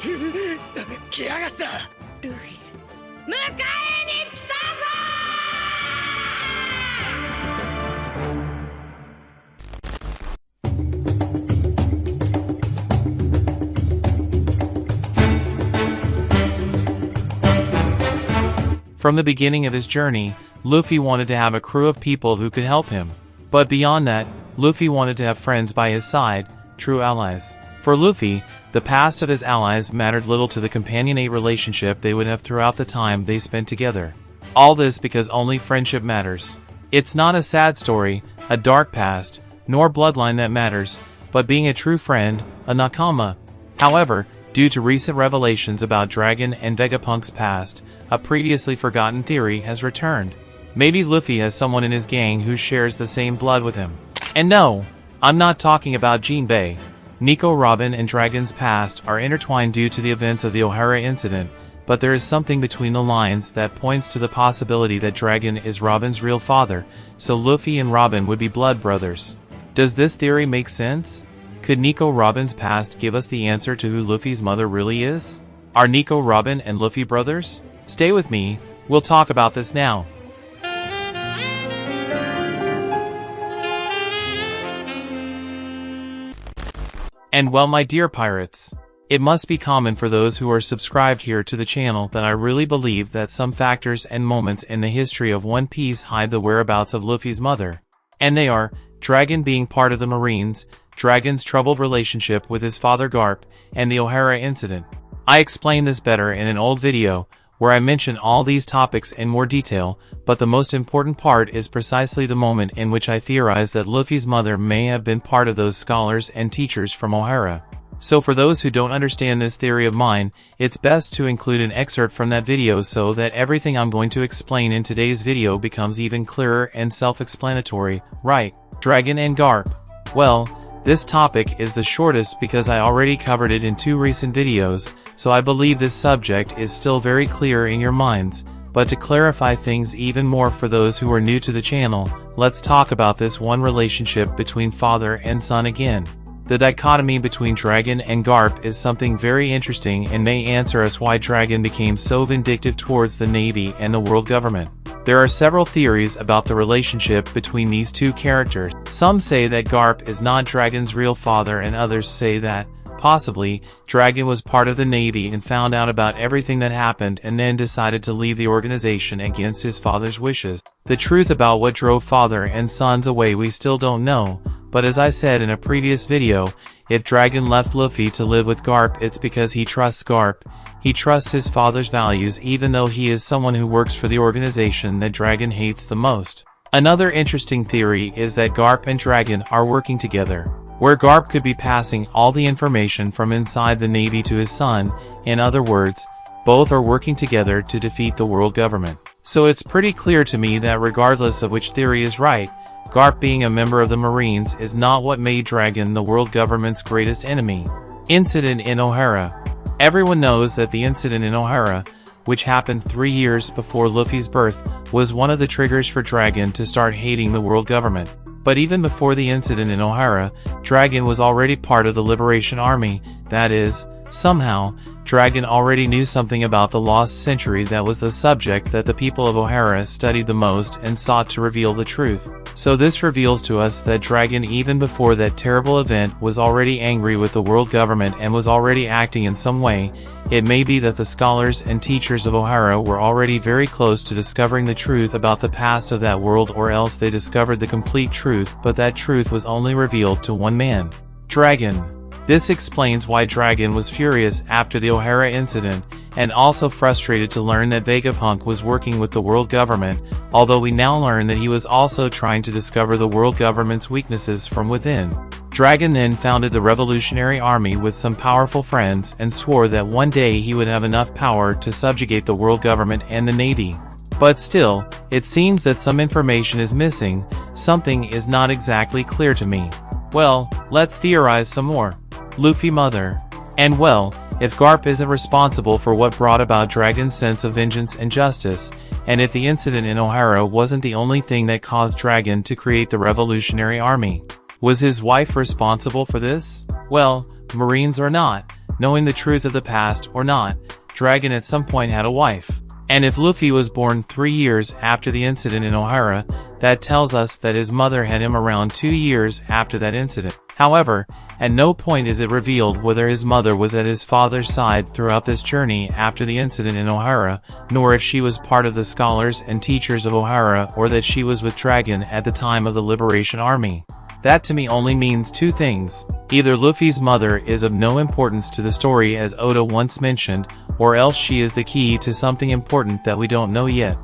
来やがった。ルフィ、迎えに来たぞ。 From the beginning of his journey, Luffy wanted to have a crew of people who could help him. But beyond that, Luffy wanted to have friends by his side, true allies. For Luffy, the past of his allies mattered little to the companionate relationship they would have throughout the time they spent together. All this because only friendship matters. It's not a sad story, a dark past, nor bloodline that matters, but being a true friend, a nakama. However, due to recent revelations about Dragon and Vegapunk's past, a previously forgotten theory has returned. Maybe Luffy has someone in his gang who shares the same blood with him. And no, I'm not talking about Jinbei. Nico, Robin, and Dragon's past are intertwined due to the events of the O'Hara incident, but there is something between the lines that points to the possibility that Dragon is Robin's real father, so Luffy and Robin would be blood brothers. Does this theory make sense? Could Nico Robin's past give us the answer to who Luffy's mother really is? Are Nico, Robin, and Luffy brothers? Stay with me, we'll talk about this now. And well, my dear pirates, it must be common for those who are subscribed here to the channel that I really believe that some factors and moments in the history of One Piece hide the whereabouts of Luffy's mother. And they are, Dragon being part of the Marines, Dragon's troubled relationship with his father Garp, and the O'Hara incident. I explained this better in an old video, where I mention all these topics in more detail, but the most important part is precisely the moment in which I theorize that Luffy's mother may have been part of those scholars and teachers from O'Hara. So for those who don't understand this theory of mine, it's best to include an excerpt from that video so that everything I'm going to explain in today's video becomes even clearer and self-explanatory. Right, Dragon and Garp. Well, this topic is the shortest because I already covered it in 2 recent videos, so I believe this subject is still very clear in your minds, but to clarify things even more for those who are new to the channel, let's talk about this one relationship between father and son again. The dichotomy between Dragon and Garp is something very interesting and may answer us why Dragon became so vindictive towards the Navy and the world government. There are several theories about the relationship between these two characters. Some say that Garp is not Dragon's real father, and others say that, possibly, Dragon was part of the Navy and found out about everything that happened and then decided to leave the organization against his father's wishes. The truth about what drove father and sons away we still don't know, but as I said in a previous video, if Dragon left Luffy to live with Garp, it's because he trusts Garp. He trusts his father's values even though he is someone who works for the organization that Dragon hates the most. Another interesting theory is that Garp and Dragon are working together, where Garp could be passing all the information from inside the Navy to his son. In other words, both are working together to defeat the world government. So it's pretty clear to me that regardless of which theory is right, Garp being a member of the Marines is not what made Dragon the world government's greatest enemy. Incident in O'Hara. Everyone knows that the incident in O'Hara, which happened 3 years before Luffy's birth, was one of the triggers for Dragon to start hating the world government. But even before the incident in O'Hara, Dragon was already part of the Liberation Army. That is, somehow, Dragon already knew something about the lost century that was the subject that the people of O'Hara studied the most and sought to reveal the truth. So this reveals to us that Dragon, even before that terrible event, was already angry with the world government and was already acting in some way. It may be that the scholars and teachers of O'Hara were already very close to discovering the truth about the past of that world, or else they discovered the complete truth, but that truth was only revealed to one man: Dragon. This explains why Dragon was furious after the O'Hara incident, and also frustrated to learn that Vegapunk was working with the world government, although we now learn that he was also trying to discover the world government's weaknesses from within. Dragon then founded the Revolutionary Army with some powerful friends and swore that one day he would have enough power to subjugate the world government and the Navy. But still, it seems that some information is missing. Something is not exactly clear to me. Well, let's theorize some more. Luffy mother. And well, if Garp isn't responsible for what brought about Dragon's sense of vengeance and justice, and if the incident in O'Hara wasn't the only thing that caused Dragon to create the Revolutionary Army, was his wife responsible for this? Well, Marines or not, knowing the truth of the past or not, Dragon at some point had a wife. And if Luffy was born 3 years after the incident in Ohara, that tells us that his mother had him around 2 years after that incident. However, at no point is it revealed whether his mother was at his father's side throughout this journey after the incident in Ohara, nor if she was part of the scholars and teachers of Ohara or that she was with Dragon at the time of the Liberation Army. That to me only means two things. Either Luffy's mother is of no importance to the story as Oda once mentioned, or else she is the key to something important that we don't know yet.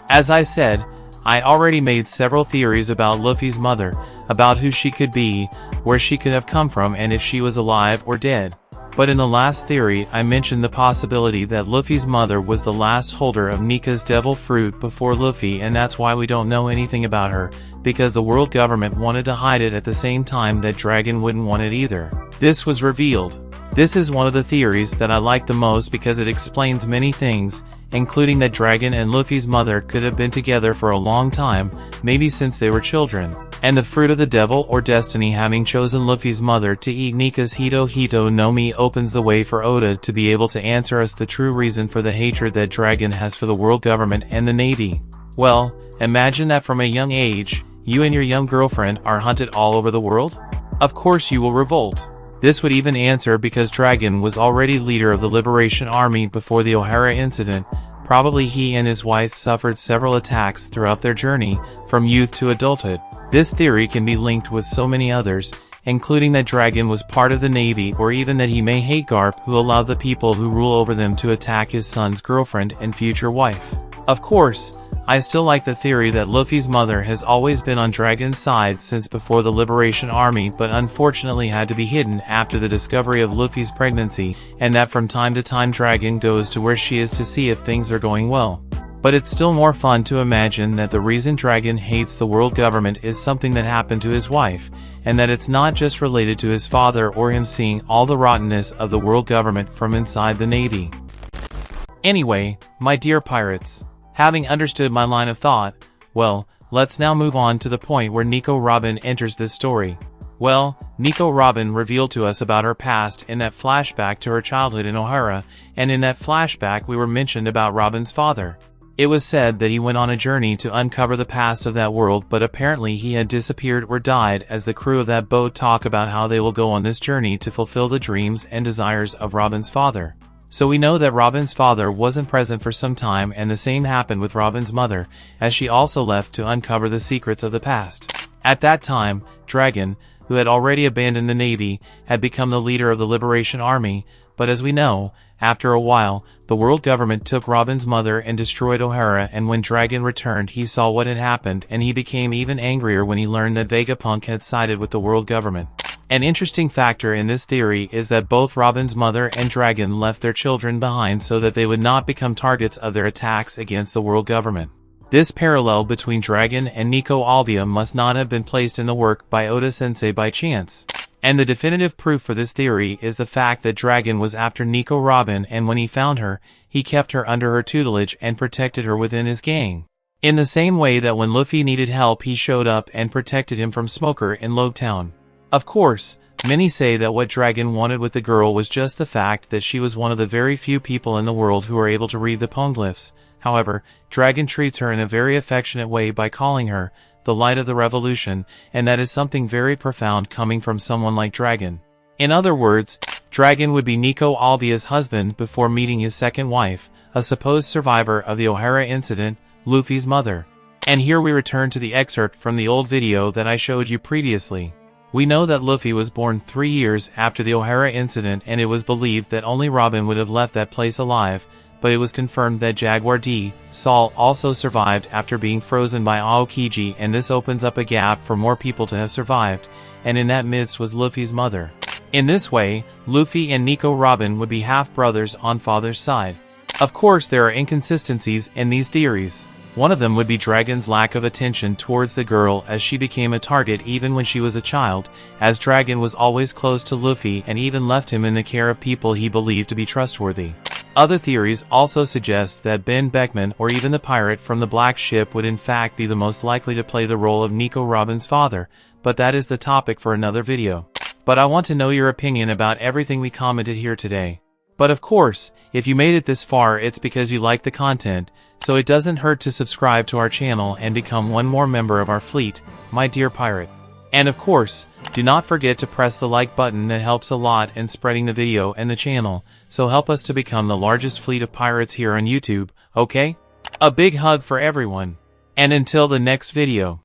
As I said, I already made several theories about Luffy's mother, about who she could be, where she could have come from and if she was alive or dead. But in the last theory I mentioned the possibility that Luffy's mother was the last holder of Nika's devil fruit before Luffy, and that's why we don't know anything about her, because the world government wanted to hide it at the same time that Dragon wouldn't want it either. This was revealed. This is one of the theories that I like the most because it explains many things, including that Dragon and Luffy's mother could have been together for a long time, maybe since they were children. And the fruit of the devil or destiny having chosen Luffy's mother to eat Nika's Hito Hito no Mi opens the way for Oda to be able to answer us the true reason for the hatred that Dragon has for the world government and the Navy. Well, imagine that from a young age, you and your young girlfriend are hunted all over the world? Of course you will revolt. This would even answer because Dragon was already leader of the Liberation Army before the Ohara incident. Probably he and his wife suffered several attacks throughout their journey, from youth to adulthood. This theory can be linked with so many others, including that Dragon was part of the Navy or even that he may hate Garp, who allowed the people who rule over them to attack his son's girlfriend and future wife. Of course, I still like the theory that Luffy's mother has always been on Dragon's side since before the Liberation Army, but unfortunately had to be hidden after the discovery of Luffy's pregnancy, and that from time to time Dragon goes to where she is to see if things are going well. But it's still more fun to imagine that the reason Dragon hates the world government is something that happened to his wife, and that it's not just related to his father or him seeing all the rottenness of the world government from inside the Navy. Anyway, my dear pirates, having understood my line of thought, well, let's now move on to the point where Nico Robin enters this story. Well, Nico Robin revealed to us about her past in that flashback to her childhood in Ohara, and in that flashback we were mentioned about Robin's father. It was said that he went on a journey to uncover the past of that world, but apparently he had disappeared or died, as the crew of that boat talk about how they will go on this journey to fulfill the dreams and desires of Robin's father. So we know that Robin's father wasn't present for some time, and the same happened with Robin's mother, as she also left to uncover the secrets of the past. At that time, Dragon, who had already abandoned the Navy, had become the leader of the Liberation Army, but as we know, after a while, the world government took Robin's mother and destroyed Ohara, and when Dragon returned he saw what had happened, and he became even angrier when he learned that Vegapunk had sided with the world government. An interesting factor in this theory is that both Robin's mother and Dragon left their children behind so that they would not become targets of their attacks against the world government. This parallel between Dragon and Nico Albia must not have been placed in the work by Oda-sensei by chance. And the definitive proof for this theory is the fact that Dragon was after Nico Robin, and when he found her, he kept her under her tutelage and protected her within his gang. In the same way that when Luffy needed help he showed up and protected him from Smoker in Logtown. Of course, many say that what Dragon wanted with the girl was just the fact that she was one of the very few people in the world who are able to read the poneglyphs. However, Dragon treats her in a very affectionate way by calling her the light of the revolution, and that is something very profound coming from someone like Dragon. In other words, Dragon would be Nico Albia's husband before meeting his second wife, a supposed survivor of the Ohara incident, Luffy's mother. And here we return to the excerpt from the old video that I showed you previously. We know that Luffy was born 3 years after the Ohara incident, and it was believed that only Robin would have left that place alive, but it was confirmed that Jaguar D. Sol also survived after being frozen by Aokiji, and this opens up a gap for more people to have survived, and in that midst was Luffy's mother. In this way, Luffy and Nico Robin would be half-brothers on father's side. Of course there are inconsistencies in these theories. One of them would be Dragon's lack of attention towards the girl, as she became a target even when she was a child, as Dragon was always close to Luffy and even left him in the care of people he believed to be trustworthy. Other theories also suggest that Ben Beckman or even the pirate from the Black Ship would in fact be the most likely to play the role of Nico Robin's father, but that is the topic for another video. but I want to know your opinion about everything we commented here today. But of course, if you made it this far, it's because you like the content, so it doesn't hurt to subscribe to our channel and become one more member of our fleet, my dear pirate. And of course, do not forget to press the like button. That helps a lot in spreading the video and the channel, so help us to become the largest fleet of pirates here on YouTube, okay? A big hug for everyone. And until the next video.